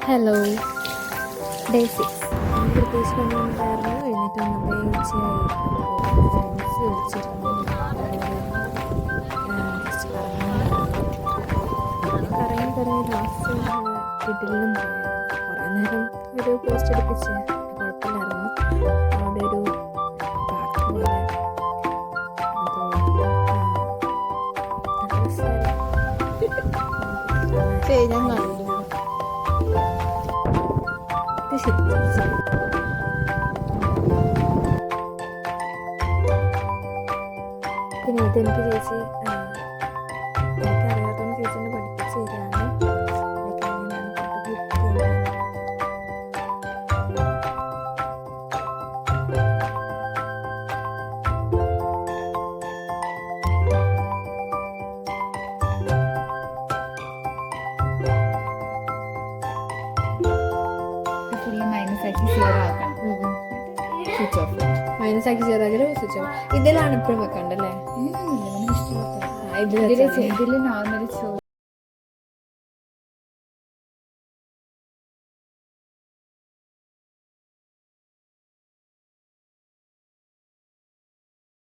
Hello. Day 6. പ്രത്യേകിച്ച് പണിയുണ്ടായിരുന്നു. എഴുന്നേറ്റ് വന്നപ്പോൾ ഉച്ചയായി. ഫ്രണ്ട്സ് വിളിച്ചിരുന്നു. ജസ്റ്റ് കറങ്ങി ലാസ്റ്റ് വീട്ടിലും പോയായിരുന്നു. കുറേ നേരം ഒരു പോസ്റ്റ് എടുപ്പിച്ച് കുഴപ്പമില്ലായിരുന്നു. അവിടെ ഒരു പാർക്ക് പോലെ ഞാൻ കാണില്ല. പിന്നെ ഇതെനിക്ക് ചേച്ചി എനിക്കറിയാത്തതുകൊണ്ട് ചേച്ചി എന്നെ പഠിപ്പിച്ച് തരാണ്. എങ്ങനെയാണ് ഫോട്ടോ ക്ലിക്ക് ചെയ്യുന്നത്. മൈനസ് ആക്കി ചേർത്താൽ സ്വിച്ച് ഓഫ്. ഇതിലാണ് ഇപ്പോഴും വെക്കണ്ടല്ലേ? ഇതിൽ നോർമലി